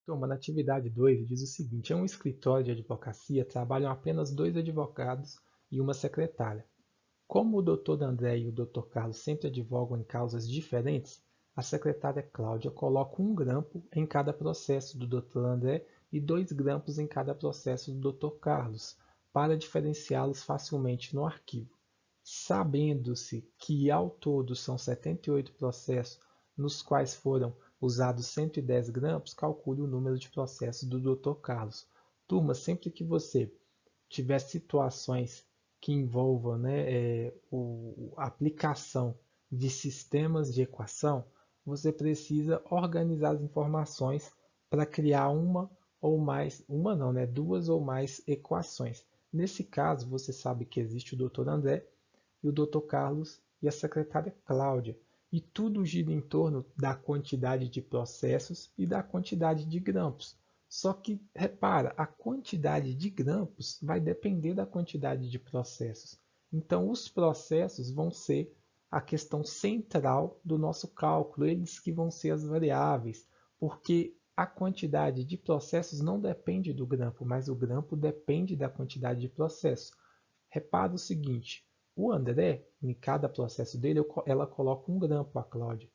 Turma, na atividade 2 diz o seguinte: em um escritório de advocacia trabalham apenas dois advogados e uma secretária. Como o Dr. André e o Dr. Carlos sempre advogam em causas diferentes, a secretária Cláudia coloca um grampo em cada processo do Dr. André e dois grampos em cada processo do Dr. Carlos, para diferenciá-los facilmente no arquivo. Sabendo-se que ao todo são 78 processos nos quais foram usados 110 grampos, calcule o número de processos do Dr. Carlos. Turma, sempre que você tiver situações que envolvam, a aplicação de sistemas de equação, você precisa organizar as informações para criar uma ou mais, uma não, né, duas ou mais equações. Nesse caso, você sabe que existe o Dr. André e o Dr. Carlos e a secretária Cláudia. E tudo gira em torno da quantidade de processos e da quantidade de grampos. Só que, repara, a quantidade de grampos vai depender da quantidade de processos. Então, os processos vão ser a questão central do nosso cálculo, eles que vão ser as variáveis, porque a quantidade de processos não depende do grampo, mas o grampo depende da quantidade de processos. Repara o seguinte, o André, em cada processo dele, ela coloca um grampo, a Cláudia.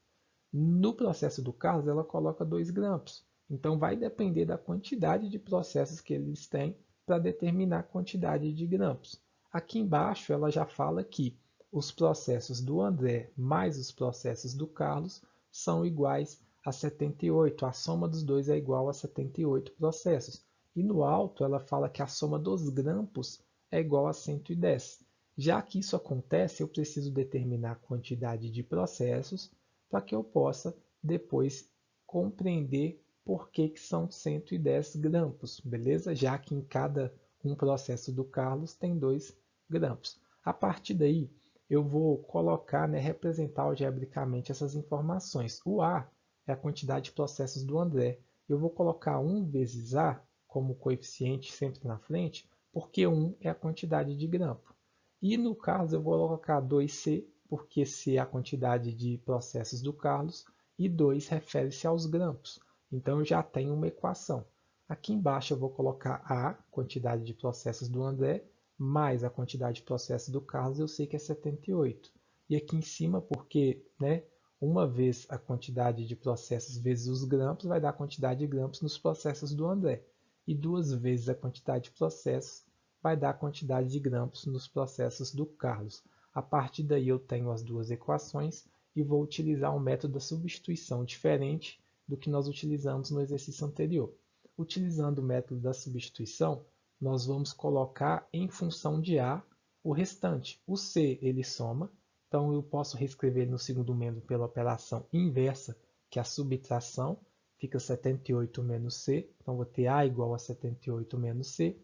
No processo do Carlos, ela coloca dois grampos. Então, vai depender da quantidade de processos que eles têm para determinar a quantidade de grampos. Aqui embaixo, ela já fala que os processos do André mais os processos do Carlos são iguais a 78. A soma dos dois é igual a 78 processos. E no alto, ela fala que a soma dos grampos é igual a 110. Já que isso acontece, eu preciso determinar a quantidade de processos para que eu possa depois compreender por que são 110 grampos, beleza? Já que em cada um processo do Carlos tem 2 grampos. A partir daí, eu vou colocar, representar algebricamente essas informações. O A é a quantidade de processos do André. Eu vou colocar 1 vezes A como coeficiente sempre na frente, porque 1 é a quantidade de grampo. E no caso eu vou colocar 2C, porque C é a quantidade de processos do Carlos, e 2 refere-se aos grampos. Então eu já tenho uma equação. Aqui embaixo eu vou colocar a quantidade de processos do André, mais a quantidade de processos do Carlos, eu sei que é 78. E aqui em cima, porque uma vez a quantidade de processos vezes os grampos, vai dar a quantidade de grampos nos processos do André. E duas vezes a quantidade de processos vai dar a quantidade de grampos nos processos do Carlos. A partir daí eu tenho as duas equações e vou utilizar um método da substituição diferente do que nós utilizamos no exercício anterior. Utilizando o método da substituição, nós vamos colocar em função de A o restante. O C ele soma, então eu posso reescrever no segundo membro pela operação inversa, que é a subtração, fica 78 menos C, então vou ter A igual a 78 menos C,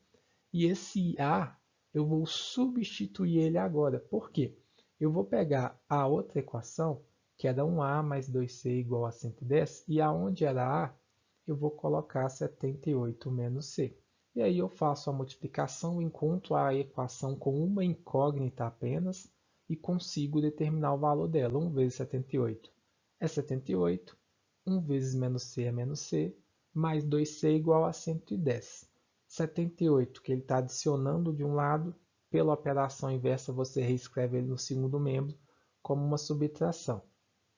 e esse A, eu vou substituir ele agora. Por quê? Eu vou pegar a outra equação, que era 1A mais 2C igual a 110, e aonde era A, eu vou colocar 78 menos C. E aí eu faço a multiplicação, encontro a equação com uma incógnita apenas e consigo determinar o valor dela. 1 vezes 78 é 78, 1 vezes menos C é menos C, mais 2C igual a 110. 78, que ele está adicionando de um lado, pela operação inversa você reescreve ele no segundo membro como uma subtração.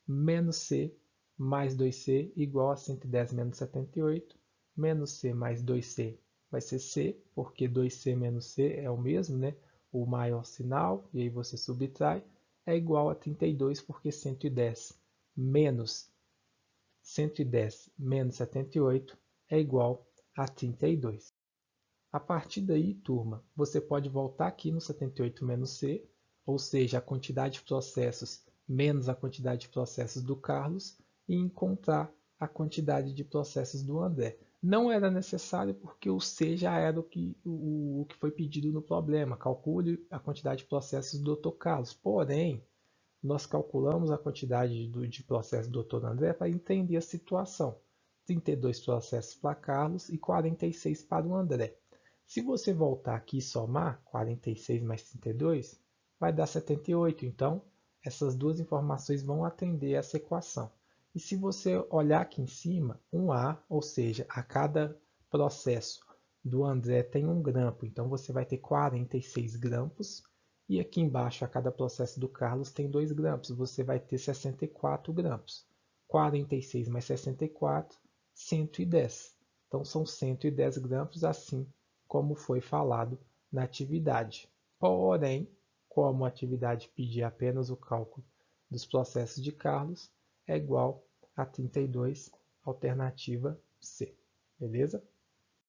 Menos C mais 2C igual a 110 menos 78, menos C mais 2C vai ser C, porque 2C menos C é o mesmo, o maior sinal, e aí você subtrai, é igual a 32, porque 110 menos 110 menos 78 é igual a 32. A partir daí, turma, você pode voltar aqui no 78 menos C, ou seja, a quantidade de processos menos a quantidade de processos do Carlos, e encontrar a quantidade de processos do André. Não era necessário porque o C já era o que foi pedido no problema. Calcule a quantidade de processos do Dr. Carlos. Porém, nós calculamos a quantidade de processos do Dr. André para entender a situação. 32 processos para Carlos e 46 para o André. Se você voltar aqui e somar 46 mais 32, vai dar 78. Então, essas duas informações vão atender essa equação. E se você olhar aqui em cima, um A, ou seja, a cada processo do André tem um grampo, então você vai ter 46 grampos. E aqui embaixo, a cada processo do Carlos tem 2 grampos, você vai ter 64 grampos. 46 mais 64, 110. Então são 110 grampos, assim como foi falado na atividade. Porém, como a atividade pedia apenas o cálculo dos processos de Carlos, é igual a 32, alternativa C. Beleza?